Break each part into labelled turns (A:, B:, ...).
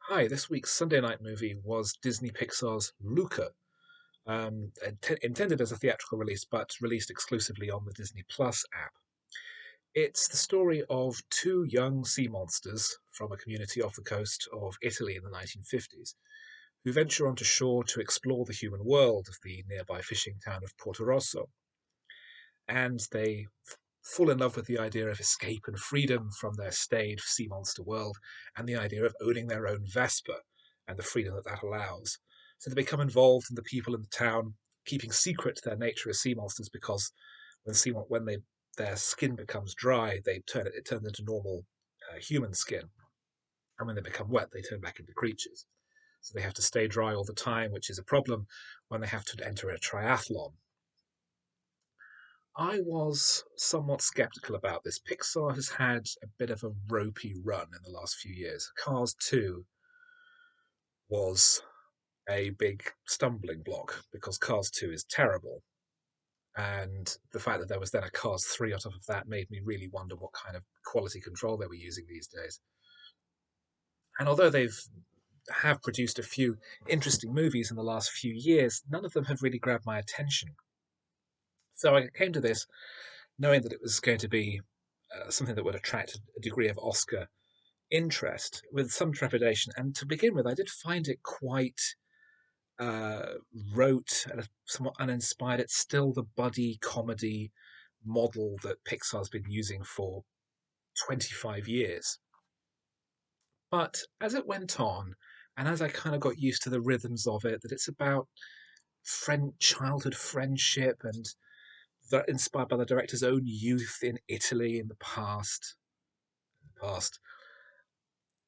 A: Hi, this week's Sunday night movie was Disney Pixar's Luca, intended as a theatrical release but released exclusively on the Disney Plus app. It's the story of two young sea monsters from a community off the coast of Italy in the 1950s who venture onto shore to explore the human world of the nearby fishing town of Porto Rosso. And they fall in love with the idea of escape and freedom from their staid sea monster world and the idea of owning their own Vespa and the freedom that that allows. So they become involved in the people in the town, keeping secret their nature as sea monsters because when their skin becomes dry, it turns into normal human skin, and when they become wet, they turn back into creatures. So they have to stay dry all the time, which is a problem when they have to enter a triathlon. I was somewhat skeptical about this. Pixar has had a bit of a ropey run in the last few years. Cars 2 was a big stumbling block because Cars 2 is terrible. And the fact that there was then a Cars 3 on top of that made me really wonder what kind of quality control they were using these days. And although have produced a few interesting movies in the last few years, none of them have really grabbed my attention. So I came to this knowing that it was going to be something that would attract a degree of Oscar interest with some trepidation. And to begin with, I did find it quite uh, rote and somewhat uninspired. It's still the buddy comedy model that Pixar's been using for 25 years. But as it went on, and as I kind of got used to the rhythms of it, that it's about childhood friendship and that inspired by the director's own youth in Italy in the past,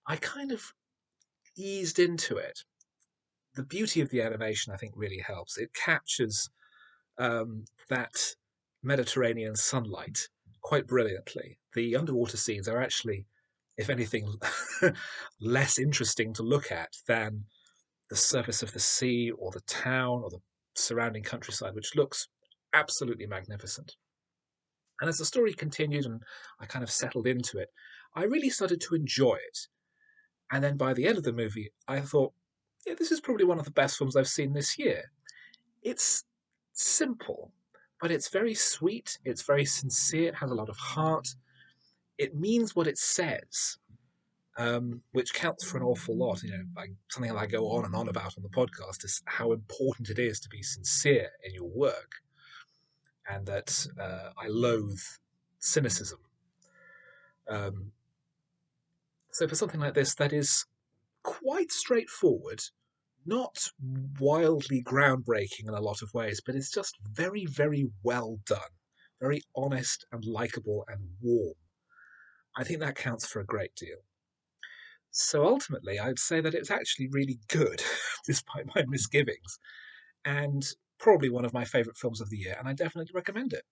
A: I kind of eased into it. The beauty of the animation, I think, really helps. It captures that Mediterranean sunlight quite brilliantly. The underwater scenes are actually, if anything, less interesting to look at than the surface of the sea or the town or the surrounding countryside, which looks absolutely magnificent. And as the story continued and I kind of settled into it, I really started to enjoy it. And then by the end of the movie, I thought, yeah, this is probably one of the best films I've seen this year. It's simple, but it's very sweet. It's very sincere. It has a lot of heart. It means what it says, which counts for an awful lot. Like something that I go on and on about on the podcast is how important it is to be sincere in your work, and that I loathe cynicism. Um, so for something like this, that is quite straightforward, not wildly groundbreaking in a lot of ways, but it's just very, very well done, very honest and likable and warm. I think that counts for a great deal. So ultimately, I'd say that it's actually really good, despite my misgivings, and probably one of my favourite films of the year, and I definitely recommend it.